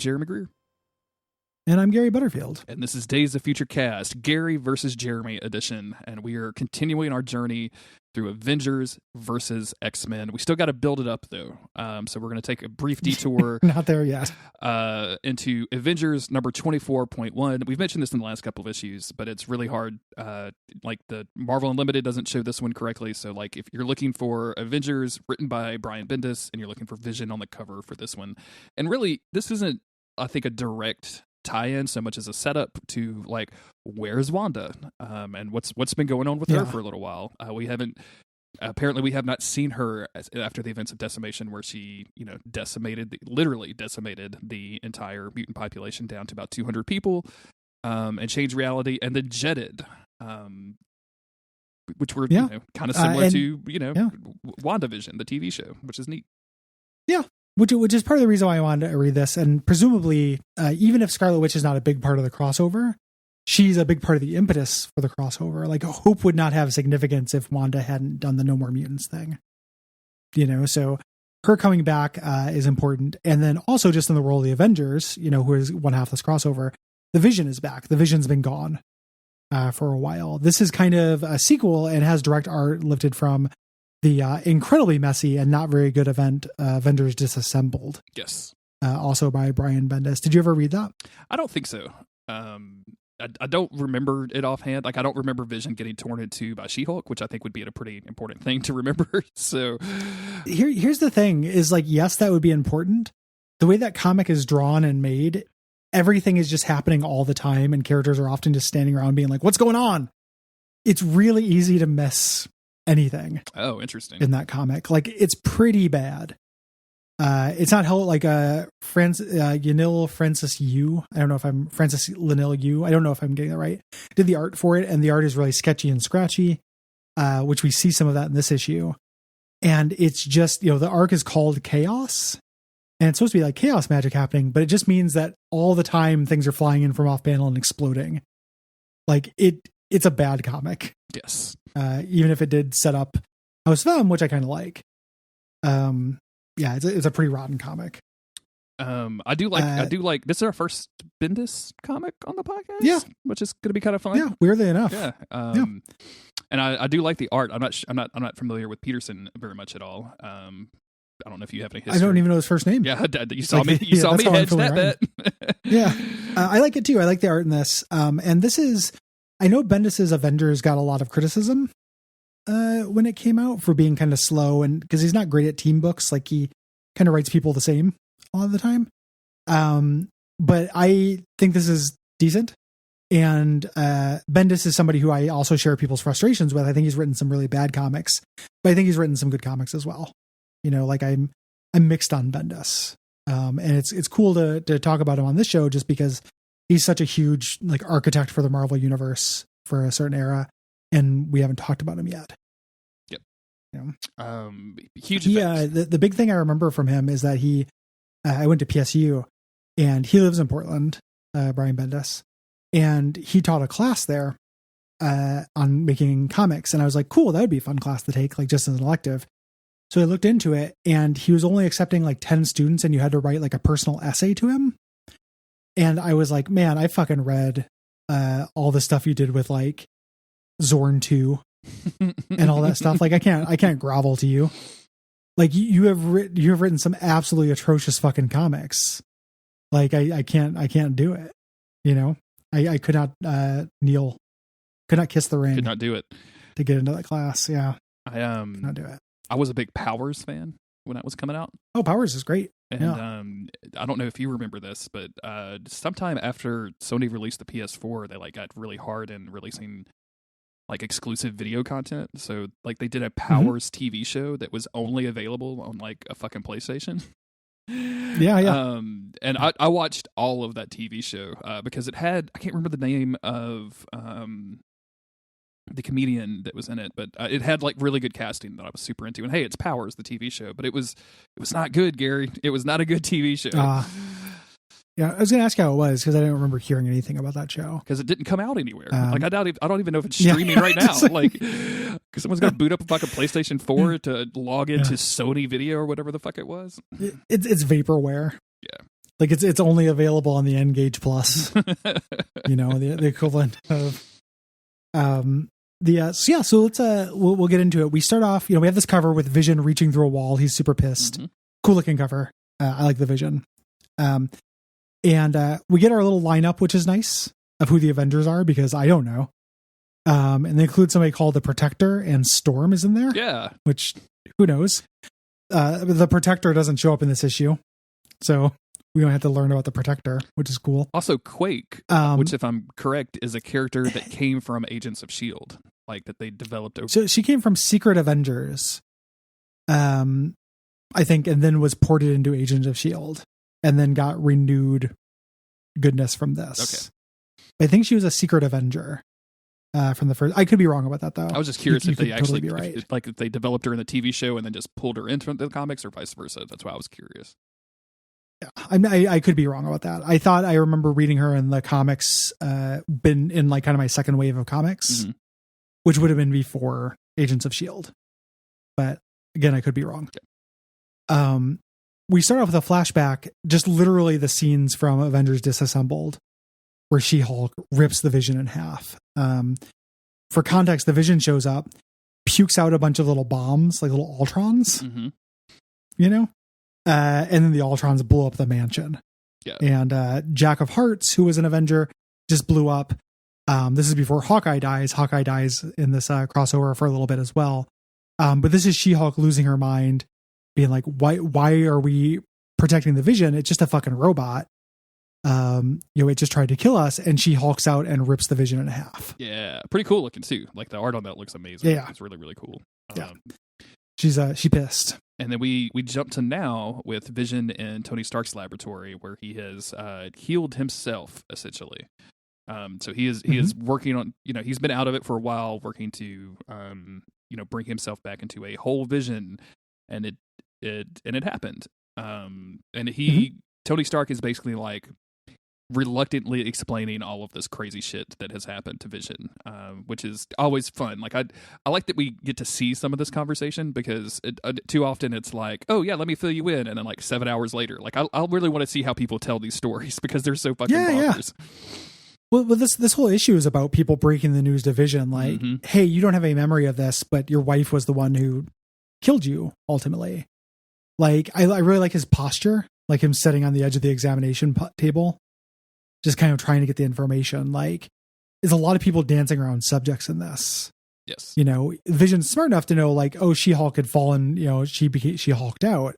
Jeremy Greer. And I'm Gary Butterfield. And this is Days of Future Cast, Gary versus Jeremy edition. And we are continuing our journey through Avengers versus X-Men. We still got to build it up, though. So we're going to take a brief detour. Not there yet. Into Avengers number 24.1. We've mentioned this in the last couple of issues, but it's really hard. Like the Marvel Unlimited doesn't show this one correctly. So like if you're looking for Avengers written by Brian Bendis and you're looking for Vision on the cover for this one. And really, this isn't, I think, a direct tie-in so much as a setup to like where's Wanda and what's been going on with her for a little while. We have not seen her after the events of Decimation, where she literally decimated the entire mutant population down to about 200 people and changed reality, and then jetted, which were kind of similar to WandaVision, the TV show, which is neat. Yeah. Which is part of the reason why I wanted to read this. And presumably, even if Scarlet Witch is not a big part of the crossover, she's a big part of the impetus for the crossover. Like, Hope would not have significance if Wanda hadn't done the No More Mutants thing. So her coming back is important. And then also just in the role of the Avengers, who is one half this crossover, the Vision is back. The Vision's been gone for a while. This is kind of a sequel and has direct art lifted from the incredibly messy and not very good event, Avengers Disassembled. Yes. Also by Brian Bendis. Did you ever read that? I don't think so. I don't remember it offhand. Like, I don't remember Vision getting torn in two by She-Hulk, which I think would be a pretty important thing to remember. So here's the thing is, like, yes, that would be important. The way that comic is drawn and made, everything is just happening all the time, and characters are often just standing around being like, what's going on? It's really easy to miss anything. Oh, interesting. In that comic. Like, it's pretty bad. It's not how like Francis Yu. I don't know if I'm Francis Lanil Yu. I don't know if I'm getting that right. Did the art for it, and the art is really sketchy and scratchy, which we see some of that in this issue. And it's just, the arc is called Chaos, and it's supposed to be like chaos magic happening, but it just means that all the time things are flying in from off panel and exploding. Like it's a bad comic. Yes. Even if it did set up House of M, which I kind of like. Yeah, it's a pretty rotten comic. I do like this is our first Bendis comic on the podcast. Yeah, which is going to be kind of fun. Yeah, weirdly enough. Yeah. And I do like the art. I'm not familiar with Peterson very much at all. I don't know if you have any history. I don't even know his first name. Yeah, you saw me. You saw me hedge that bet. Yeah, I like it too. I like the art in this. And this is, I know Bendis's Avengers got a lot of criticism when it came out for being kind of slow, and because he's not great at team books. Like, he kind of writes people the same a lot of the time. But I think this is decent. And Bendis is somebody who I also share people's frustrations with. I think he's written some really bad comics, but I think he's written some good comics as well. Like I'm mixed on Bendis. And it's cool to talk about him on this show just because he's such a huge like architect for the Marvel universe for a certain era, and we haven't talked about him yet. Yep. Huge. Yeah. The big thing I remember from him is that I went to PSU, and he lives in Portland, Brian Bendis, and he taught a class there on making comics. And I was like, cool, that would be a fun class to take, like just as an elective. So I looked into it, and he was only accepting like 10 students, and you had to write like a personal essay to him. And I was like, man, I fucking read all the stuff you did with like Zorn 2 and all that stuff. Like, I can't grovel to you. Like, you have written some absolutely atrocious fucking comics. Like, I can't do it. I could not kneel, could not kiss the ring. Could not do it to get into that class. Yeah. I could not do it. I was a big Powers fan when that was coming out. Oh, Powers is great. And I don't know if you remember this, but sometime after Sony released the PS4, they like got really hard in releasing like exclusive video content. So like they did a Powers TV show that was only available on like a fucking PlayStation. Yeah. And I watched all of that TV show because it had, I can't remember the name of the comedian that was in it, but it had like really good casting that I was super into. And hey, it's Powers, the TV show, but it was not good, Gary. It was not a good TV show. Yeah, I was going to ask how it was because I didn't remember hearing anything about that show. Because it didn't come out anywhere. Like I don't even know if it's streaming right now. Like, because someone's going to boot up a fucking PlayStation 4 to log into Sony Video or whatever the fuck it was. It's vaporware. Yeah. Like it's only available on the N-Gage Plus, the equivalent of, so let's, we'll get into it. We start off, we have this cover with Vision reaching through a wall. He's super pissed. Mm-hmm. Cool looking cover. I like the Vision. And we get our little lineup, which is nice, of who the Avengers are, because I don't know. And they include somebody called the Protector, and Storm is in there. Yeah. Which, who knows? The Protector doesn't show up in this issue, so we don't have to learn about the Protector, which is cool. Also, Quake, which, if I'm correct, is a character that came from Agents of S.H.I.E.L.D., like that they developed over. So she came from Secret Avengers, I think, and then was ported into Agents of S.H.I.E.L.D., and then got renewed goodness from this. Okay. I think she was a Secret Avenger. From the first, I could be wrong about that though. I was just curious if they actually, if they developed her in the TV show and then just pulled her into the comics, or vice versa. That's why I was curious. Yeah, I could be wrong about that. I thought I remember reading her in the comics, been in like kind of my second wave of comics, mm-hmm. which would have been before Agents of S.H.I.E.L.D. But again, I could be wrong. Okay. We start off with a flashback, just literally the scenes from Avengers Disassembled, where She-Hulk rips the Vision in half. For context, the Vision shows up, pukes out a bunch of little bombs, like little Ultrons, mm-hmm. And then the Ultrons blow up the mansion. Yeah. And Jack of Hearts, who was an Avenger, just blew up. This is before Hawkeye dies. Hawkeye dies in this crossover for a little bit as well. But this is She-Hulk losing her mind, being like, why are we protecting the Vision? It's just a fucking robot. It just tried to kill us, and she hulks out and rips the Vision in half. Yeah, pretty cool looking too. Like the art on that looks amazing. Yeah, it's really, really cool. Yeah, she pissed. And then we jump to now with Vision in Tony Stark's laboratory, where he has healed himself essentially. So he is working on, he's been out of it for a while, working to bring himself back into a whole Vision, and it happened. And Tony Stark is basically like reluctantly explaining all of this crazy shit that has happened to Vision, which is always fun. Like I like that we get to see some of this conversation, because too often it's like, oh yeah, let me fill you in, and then like 7 hours later, like I'll really want to see how people tell these stories, because they're so fucking bonkers. Yeah. Well, this whole issue is about people breaking the news to Vision, like, mm-hmm. hey, you don't have a memory of this, but your wife was the one who killed you ultimately. Like I really like his posture, like him sitting on the edge of the examination table, just kind of trying to get the information. Like, there's a lot of people dancing around subjects in this. Yes. Vision's smart enough to know, like, oh, She-Hulk had fallen, she hulked out.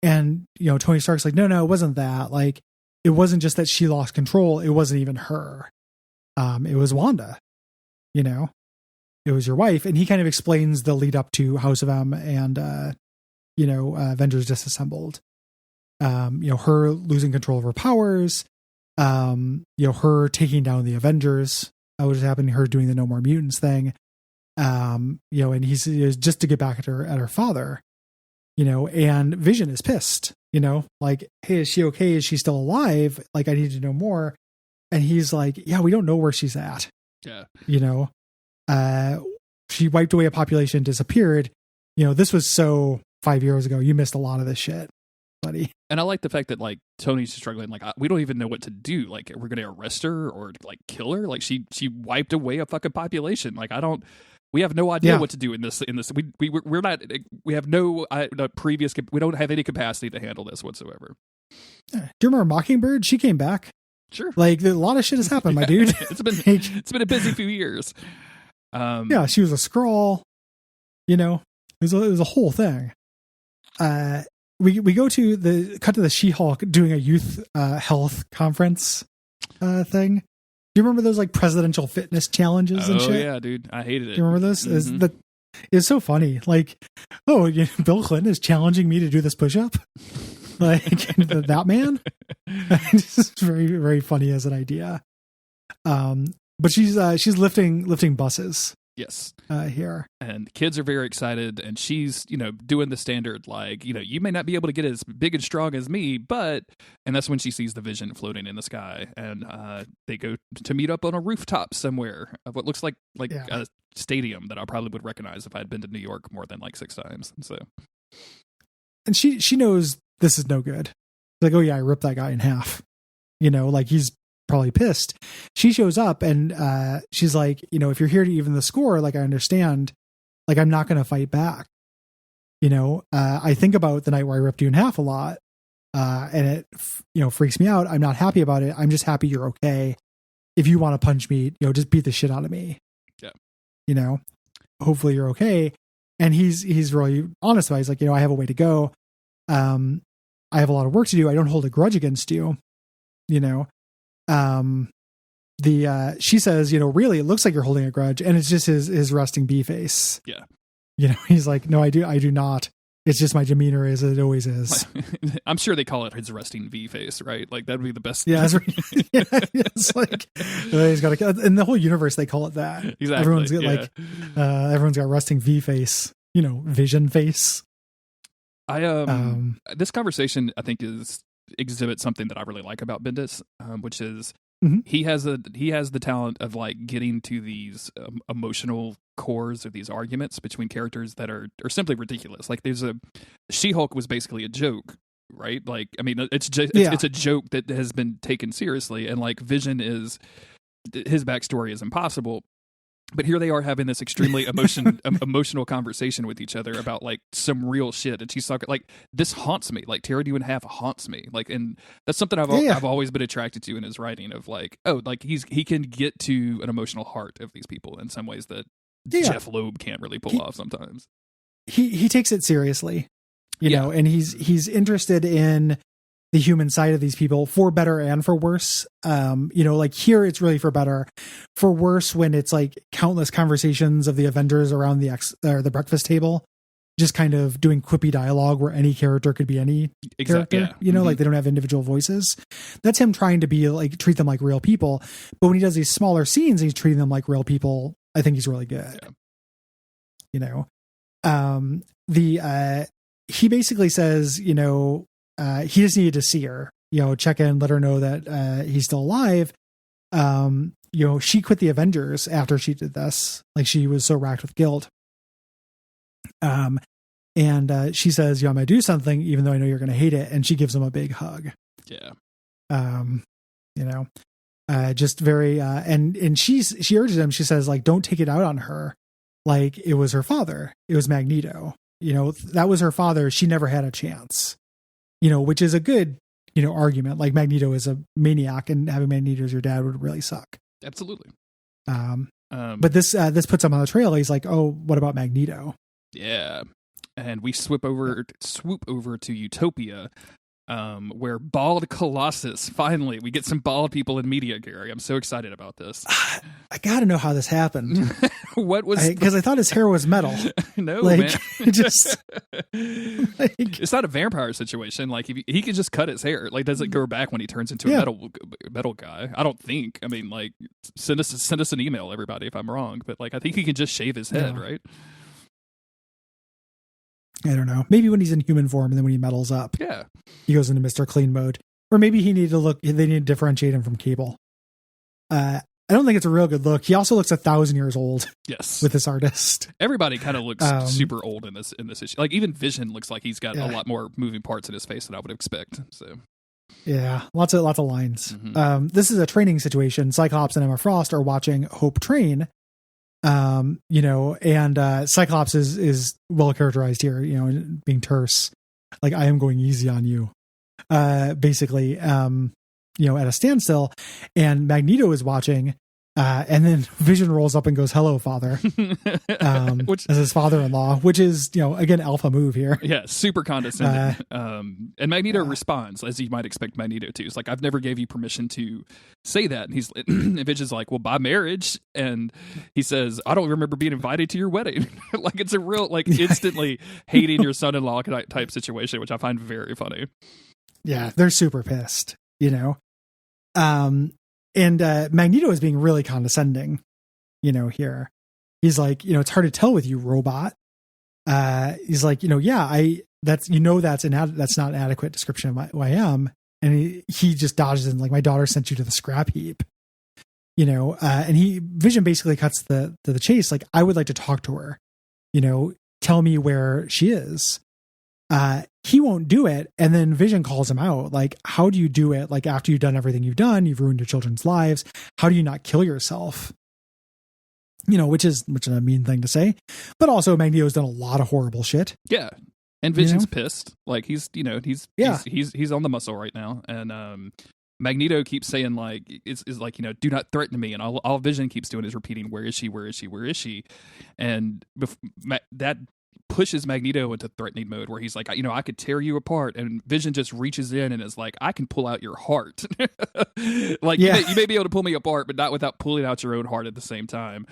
And, Tony Stark's like, no, it wasn't that. Like, it wasn't just that she lost control. It wasn't even her. It was Wanda, it was your wife. And he kind of explains the lead up to House of M and, Avengers Disassembled. Her losing control of her powers, her taking down the Avengers, which is happening, her doing the No More Mutants thing, and he's just to get back at her father, and Vision is pissed, like, hey, is she okay? Is she still alive? Like, I need to know more. And he's like, yeah, we don't know where she's at. Yeah. She wiped away a population, disappeared. This was so 5 years ago. You missed a lot of this shit, buddy. And I like the fact that, like, Tony's struggling. Like, we don't even know what to do. Like, we're going to arrest her or, like, kill her? Like, she wiped away a fucking population. Like, we have no idea what to do in this. We're not, we have no previous, we don't have any capacity to handle this whatsoever. Yeah. Do you remember Mockingbird? She came back. Sure. Like, a lot of shit has happened, my dude. It's been a busy few years. Yeah, she was a Skrull. It was a whole thing. We go to the She-Hulk doing a youth health conference thing. Do you remember those like presidential fitness challenges and shit? Oh yeah, dude, I hated it. Do you remember this? Mm-hmm. It's so funny. Like, oh, Bill Clinton is challenging me to do this push-up. Like that man. This is very, very funny as an idea. But she's lifting buses. Yes. Here. And kids are very excited, and she's, doing the standard, like, you may not be able to get as big and strong as me, and that's when she sees the Vision floating in the sky, and they go to meet up on a rooftop somewhere of what looks like a stadium that I probably would recognize if I'd been to New York more than like 6 times. And so, and she knows this is no good. Like, oh yeah, I ripped that guy in half. Like he's probably pissed. She shows up and she's like, if you're here to even the score, like I understand, like I'm not going to fight back. I think about the night where I ripped you in half a lot, and it freaks me out. I'm not happy about it. I'm just happy you're okay. If you want to punch me, just beat the shit out of me. Yeah. Hopefully you're okay. And he's really honest about it. He's like, I have a way to go. I have a lot of work to do. I don't hold a grudge against you. She says, really, it looks like you're holding a grudge, and it's just his resting B face. Yeah. He's like, no, I do not. It's just my demeanor as it always is. I'm sure they call it his resting V face, right? Like that'd be the best. Yeah, that's right. Yeah, it's like he's got in the whole universe they call it that. Exactly. Everyone's got everyone's got resting V face. Vision face. This conversation I think exhibits something that I really like about Bendis, which is he has the talent of like getting to these emotional cores of these arguments between characters that are simply ridiculous. Like there's She-Hulk was basically a joke, right? Like I mean it's a joke that has been taken seriously, and like Vision his backstory is impossible. But here they are having this extremely emotional conversation with each other about like some real shit, and she's talking like, "This haunts me." Like tearing you in half haunts me. Like, and that's something I've always been attracted to in his writing. Of like, oh, like he can get to an emotional heart of these people in some ways that Jeff Loeb can't really pull off sometimes. He takes it seriously, you know, and he's interested in the human side of these people for better and for worse. Like here it's really for better, for worse when it's like countless conversations of the Avengers around the breakfast table, just kind of doing quippy dialogue where any character could be any character, like they don't have individual voices. That's him trying to be like, treat them like real people. But when he does these smaller scenes, he's treating them like real people. I think he's really good. He basically says, he just needed to see her, check in, let her know that he's still alive. She quit the Avengers after she did this. Like she was so racked with guilt. And she says, I'm going to do something, even though I know you're going to hate it. And she gives him a big hug. Yeah. Just very, and she urges him, she says, like, don't take it out on her. Like it was her father. It was Magneto. That was her father. She never had a chance. Which is a good, argument. Like Magneto is a maniac, and having Magneto as your dad would really suck. Absolutely. But this puts him on the trail. He's like, oh, what about Magneto? Yeah. And we swoop over to Utopia, where bald Colossus, finally, we get some bald people in media, Gary. I'm so excited about this. I gotta know how this happened. What was... Because I thought his hair was metal. No, like, man. Like, it's not a vampire situation. Like, he can just cut his hair. Like, does it go back when he turns into a metal guy? I don't think. I mean, like, send us an email, everybody, if I'm wrong. But, like, I think he can just shave his head, right? I don't know. Maybe when he's in human form, and then when he metals up, he goes into Mr. Clean mode. Or maybe they need to differentiate him from Cable. I don't think it's a real good look. He also looks 1,000 years old. Yes, with this artist. Everybody kind of looks super old in this issue. Like even Vision looks like he's got a lot more moving parts in his face than I would expect. So yeah, lots of lines. Mm-hmm. This is a training situation. Cyclops and Emma Frost are watching Hope train. And Cyclops is well characterized here, being terse, like I am going easy on you, basically, at a standstill, and Magneto is watching, and then Vision rolls up and goes, "Hello, father," which as his father-in-law, which is, again, alpha move here. Yeah. Super condescending. And Magneto responds as you might expect Magneto to. It's like, I've never gave you permission to say that. And and Vision's like, well, by marriage. And he says, I don't remember being invited to your wedding. Like it's a real, like instantly hating your son-in-law type situation, which I find very funny. Yeah. They're super pissed, And Magneto is being really condescending, here. He's like, it's hard to tell with you, robot. He's like, that's not an adequate description of who I am. And he just dodges in, like, my daughter sent you to the scrap heap, and Vision basically cuts the chase. Like, I would like to talk to her, tell me where she is. he won't do it. And then Vision calls him out. Like, how do you do it? Like, after you've done everything you've done, you've ruined your children's lives. How do you not kill yourself? Which is a mean thing to say, but also Magneto's done a lot of horrible shit. Yeah. And Vision's pissed. Like he's on the muscle right now. And, Magneto keeps saying like, is like, do not threaten me. And all Vision keeps doing is repeating, where is she? Where is she? Where is she? And that pushes Magneto into threatening mode where he's like, I could tear you apart. And Vision just reaches in and is like, I can pull out your heart. Like you may be able to pull me apart, but not without pulling out your own heart at the same time.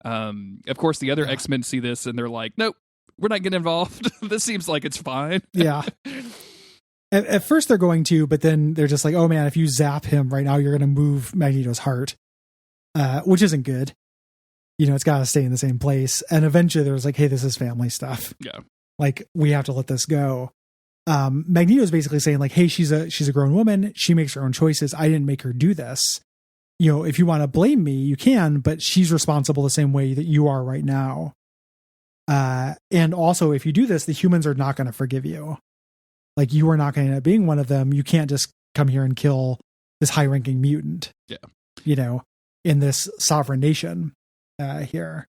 Of course, the other X-Men see this and they're like, nope, we're not getting involved. This seems like it's fine. Yeah. At first they're going to, but then they're just like, oh man, if you zap him right now, you're going to move Magneto's heart, which isn't good. It's got to stay in the same place. And eventually there was like, hey, this is family stuff. Yeah. Like, we have to let this go. Magneto's basically saying like, hey, she's a grown woman. She makes her own choices. I didn't make her do this. If you want to blame me, you can, but she's responsible the same way that you are right now. And also, if you do this, the humans are not going to forgive you. Like, you are not going to end up being one of them. You can't just come here and kill this high-ranking mutant. Yeah. In this sovereign nation here.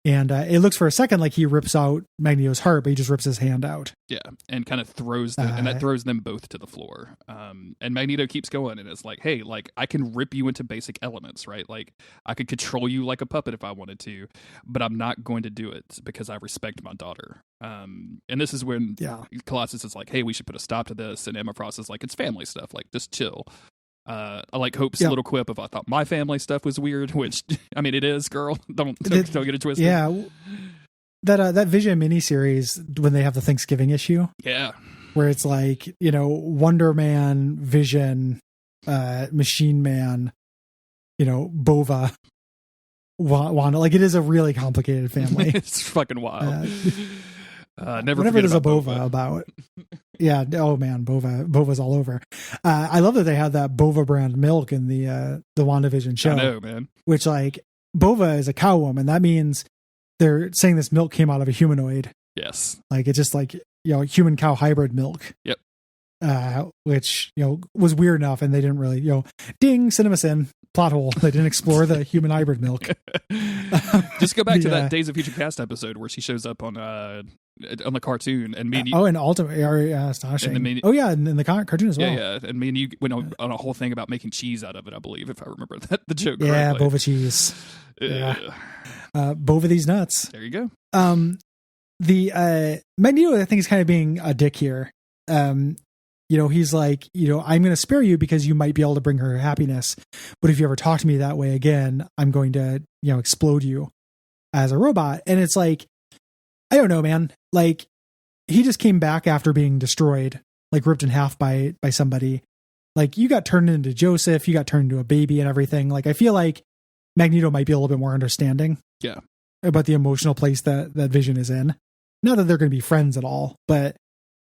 And it looks for a second like he rips out Magneto's heart, but he just rips his hand out. Yeah, and kind of throws them, and that throws them both to the floor. And Magneto keeps going, and it's like, hey, like, I can rip you into basic elements, right? Like, I could control you like a puppet if I wanted to, but I'm not going to do it because I respect my daughter. And this is when Colossus is like, hey, we should put a stop to this, and Emma Frost is like, it's family stuff, like, just chill. I like Hope's little quip of, I thought my family stuff was weird, which, I mean, it is, girl. Don't get it twisted. Yeah. That Vision miniseries, when they have the Thanksgiving issue. Yeah. Where it's like, Wonder Man, Vision, Machine Man, Bova, Wanda. Like, it is a really complicated family. It's fucking wild. Never whatever there's a Bova about. Yeah. Oh man, Bova's all over. I love that they had that Bova brand milk in the WandaVision show. I know, man. Which, like, Bova is a cow woman. That means they're saying this milk came out of a humanoid. Yes. Like, it's just like, human cow hybrid milk. Yep. Which, was weird enough, and they didn't really, ding, CinemaSin, plot hole. They didn't explore the human hybrid milk. Just go back to that Days of Future Past episode where she shows up on the cartoon, and me and you, and Ultimate, astonishing. And in the cartoon as well. Yeah, and me and you went on a whole thing about making cheese out of it, I believe, if I remember the joke correctly. Yeah, Bova cheese. Yeah. Bova these nuts. There you go. The Magneto, I think, is kind of being a dick here. He's like, I'm going to spare you because you might be able to bring her happiness. But if you ever talk to me that way again, I'm going to, explode you as a robot. And it's like, I don't know, man. Like, he just came back after being destroyed, like ripped in half by somebody. Like, you got turned into Joseph, you got turned into a baby and everything. Like, I feel like Magneto might be a little bit more understanding. Yeah. About the emotional place that Vision is in. Not that they're going to be friends at all, but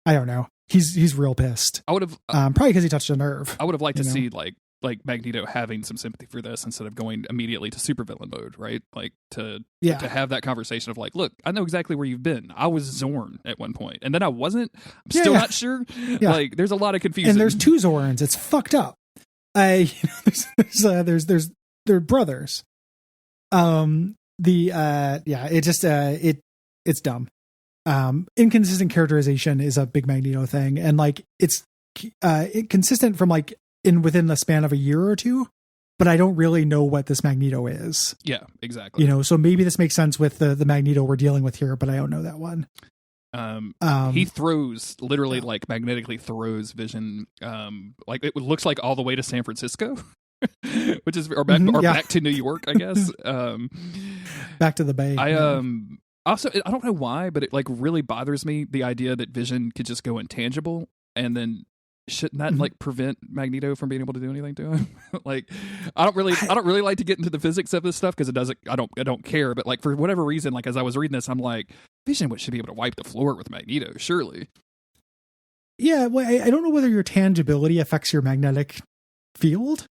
I don't know. He's real pissed. I would have probably because he touched a nerve. I would have liked to see like Magneto having some sympathy for this instead of going immediately to supervillain mode, right? Like to have that conversation of like, look, I know exactly where you've been. I was Zorn at one point, and then I wasn't. I'm still not sure. Yeah. Like, there's a lot of confusion. And there's two Zorns. It's fucked up. They're brothers. It's dumb. Inconsistent characterization is a big Magneto thing, and like it's consistent from like within the span of a year or two, but I don't really know what this Magneto is. Yeah, exactly. So maybe this makes sense with the Magneto we're dealing with here, but I don't know that one. He throws literally like magnetically throws Vision, like it looks like all the way to San Francisco. Which is back to New York, I guess. Back to the Bay. Also, I don't know why, but it like really bothers me, the idea that Vision could just go intangible, and then shouldn't that like prevent Magneto from being able to do anything to him? Like, I don't really like to get into the physics of this stuff because it doesn't. I don't care. But like, for whatever reason, like as I was reading this, I'm like, Vision should be able to wipe the floor with Magneto, surely. Yeah, well, I don't know whether your tangibility affects your magnetic field.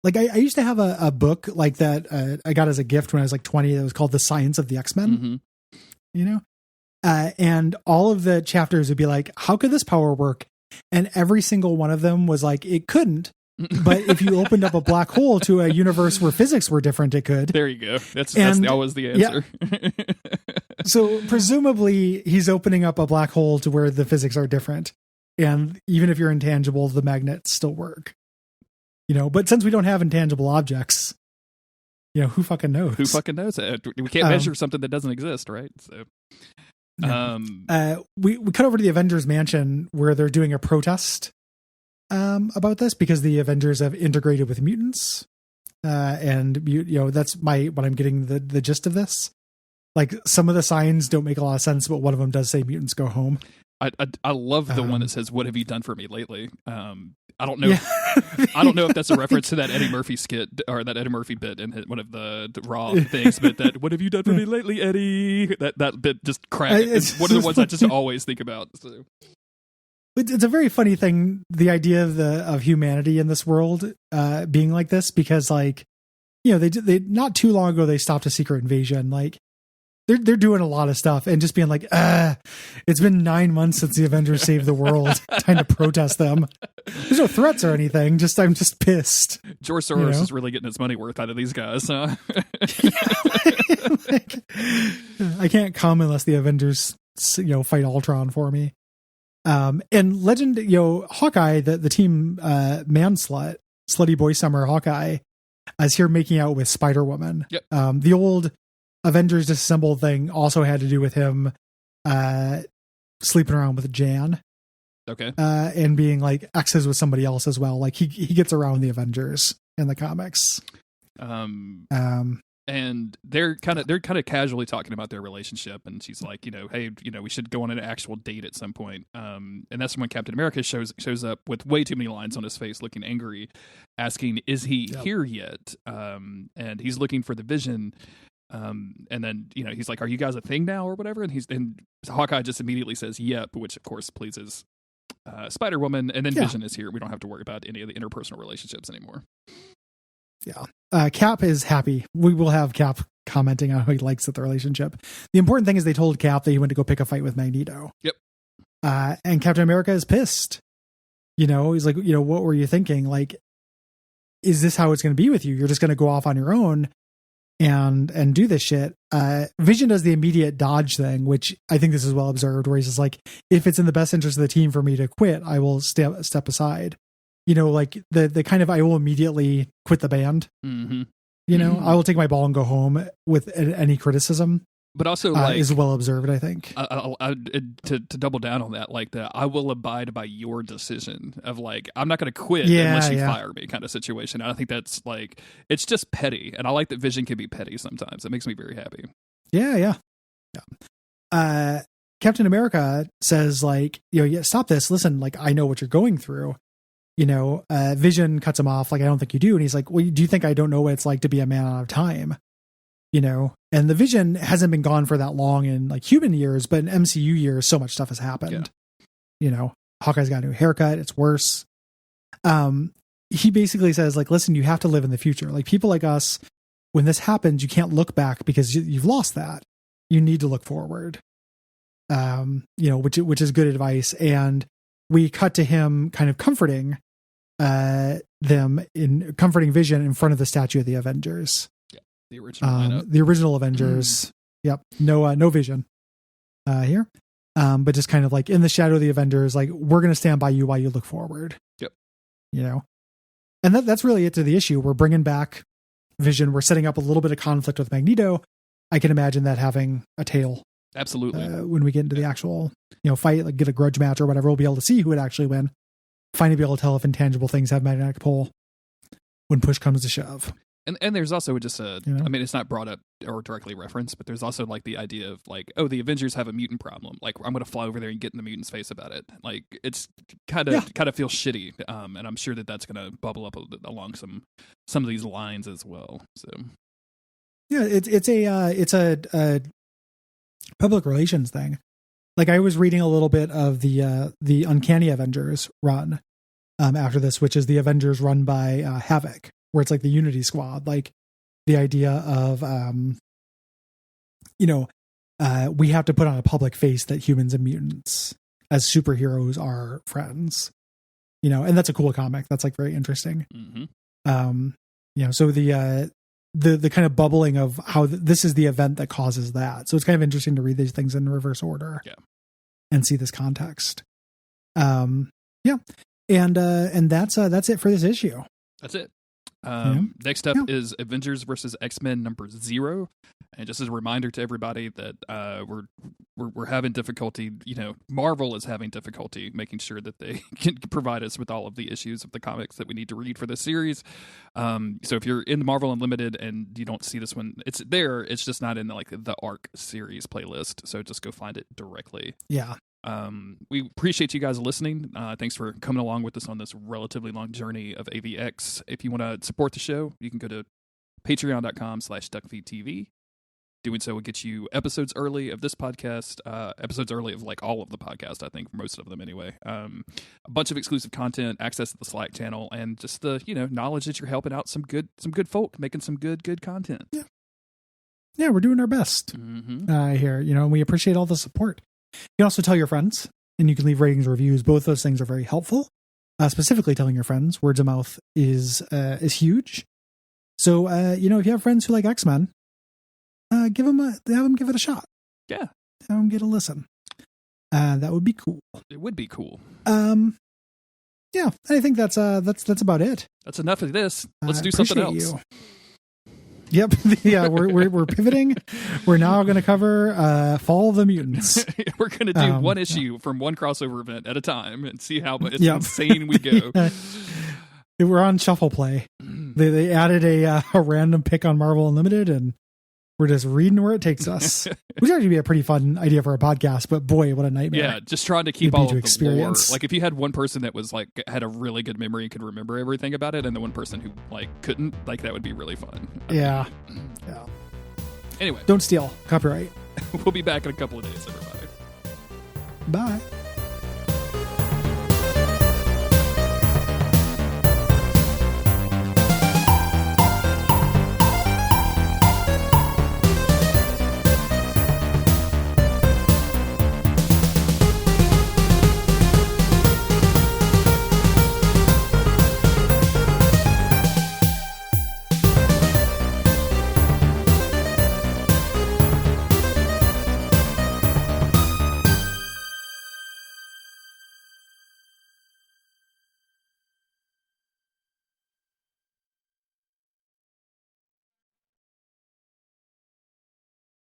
Like I used to have a book like that I got as a gift when I was like 20 that was called The Science of the X-Men. And all of the chapters would be like, how could this power work? And every single one of them was like, it couldn't. But if you opened up a black hole to a universe where physics were different, it could. There you go. That's always the answer. Yeah. So presumably he's opening up a black hole to where the physics are different. And even if you're intangible, the magnets still work. But since we don't have intangible objects, who fucking knows? Who fucking knows? We can't measure something that doesn't exist, right? So, we cut over to the Avengers mansion where they're doing a protest about this because the Avengers have integrated with mutants, and that's what I'm getting the gist of this. Like, some of the signs don't make a lot of sense, but one of them does say mutants go home. I love the one that says, "What have you done for me lately?" I don't know. Yeah. I don't know if that's a reference to that Eddie Murphy skit or that Eddie Murphy bit in one of the Raw things, but that "What have you done for me lately, Eddie?" That bit just cracked. It's one of the ones I just always think about. So. It's a very funny thing, the idea of humanity in this world being like this, because they not too long ago they stopped a secret invasion. Like, they're doing a lot of stuff and just being like, it's been 9 months since the Avengers saved the world. Time to protest them. There's no threats or anything. I'm just pissed. George Soros is really getting his money worth out of these guys, huh? I can't come unless the Avengers, fight Ultron for me. And Legend, Hawkeye, the team, slutty boy summer Hawkeye, is here making out with Spider-Woman. Yep. The old Avengers Disassembled thing also had to do with him sleeping around with Jan. Okay. And being like exes with somebody else as well. Like he gets around the Avengers in the comics. And they're kind of casually talking about their relationship, and she's like, hey, we should go on an actual date at some point. And that's when Captain America shows up with way too many lines on his face, looking angry, asking, "Is he here yet?" And he's looking for the Vision. And then he's like, "Are you guys a thing now or whatever?" And Hawkeye just immediately says, "Yep," which of course pleases Spider-Woman. And then Vision is here. We don't have to worry about any of the interpersonal relationships anymore. Yeah. Cap is happy. We will have Cap commenting on how he likes the relationship. The important thing is they told Cap that he went to go pick a fight with Magneto. Yep. And Captain America is pissed. He's like, what were you thinking? Like, is this how it's going to be with you? You're just going to go off on your own and do this shit. Vision does the immediate dodge thing, which I think this is well observed, where he's just like, if it's in the best interest of the team for me to quit, I will step aside. Like the kind of, I will immediately quit the band. Mm-hmm. I will take my ball and go home with any criticism. But also, is well observed, I think. To double down on that, I will abide by your decision of I'm not going to quit unless you fire me kind of situation. And I think that's it's just petty. And I like that Vision can be petty sometimes. It makes me very happy. Yeah. Captain America says stop this. Listen, I know what you're going through. Vision cuts him off. I don't think you do. And he's like, well, do you think I don't know what it's like to be a man out of time? And the Vision hasn't been gone for that long in human years, but in MCU years, so much stuff has happened. Yeah. Hawkeye's got a new haircut. It's worse. He basically says listen, you have to live in the future. People like us, when this happens, you can't look back because you've lost that. You need to look forward. Which is good advice. And we cut to him kind of comforting Vision in front of the statue of the Avengers. The original lineup. The original Avengers. Yep. No Vision here. But just kind of in the shadow of the Avengers, we're going to stand by you while you look forward. Yep. And that's really it to the issue. We're bringing back Vision. We're setting up a little bit of conflict with Magneto. I can imagine that having a tail. Absolutely. When we get into the actual, fight, get a grudge match or whatever, we'll be able to see who would actually win. Finally be able to tell if intangible things have magnetic pull when push comes to shove. And there's also just it's not brought up or directly referenced, but there's also the idea of the Avengers have a mutant problem. I'm going to fly over there and get in the mutant's face about it. It's kind of feels shitty. And I'm sure that's going to bubble up along some of these lines as well. So yeah, it's a public relations thing. I was reading a little bit of the Uncanny Avengers run after this, which is the Avengers run by Havoc, where it's the Unity Squad. The idea of we have to put on a public face that humans and mutants as superheroes are friends, and that's a cool comic. That's like very interesting. Mm-hmm. So the kind of bubbling of how this is the event that causes that. So it's kind of interesting to read these things in reverse order and see this context. And that's it for this issue. That's it. Next up is Avengers versus X-Men number 0. And just as a reminder to everybody that we're having difficulty, Marvel is having difficulty making sure that they can provide us with all of the issues of the comics that we need to read for this series. So if you're in the Marvel Unlimited and you don't see this one, it's there. It's just not in the ARC series playlist. So just go find it directly. Yeah. We appreciate you guys listening. Thanks for coming along with us on this relatively long journey of AVX. If you want to support the show, you can go to patreon.com/Duckfeed.tv. Doing so will get you episodes early of this podcast, episodes early of all of the podcast, I think, most of them anyway. A bunch of exclusive content, access to the Slack channel, and just the, knowledge that you're helping out some good folk, making some good content. Yeah, we're doing our best here, and we appreciate all the support. You can also tell your friends, and you can leave ratings or reviews. Both those things are very helpful. Specifically telling your friends, words of mouth is huge. So, if you have friends who like X-Men, have them give it a shot. Yeah. Have them get a listen. That would be cool. It would be cool. Yeah, I think that's about it. That's enough of this. Let's do something else. You. Yep. Yeah, we're pivoting. We're now going to cover Fall of the Mutants. We're going to do one issue from one crossover event at a time and see how insane we go. We're on shuffle play. They added a random pick on Marvel Unlimited, and we're just reading where it takes us. Which actually be a pretty fun idea for a podcast, but boy, what a nightmare. Yeah, just trying to keep all of the lore. Like, if you had one person that was had a really good memory and could remember everything about it, and the one person who couldn't, that would be really fun. Yeah. Anyway. Don't steal. Copyright. We'll be back in a couple of days, everybody. Bye.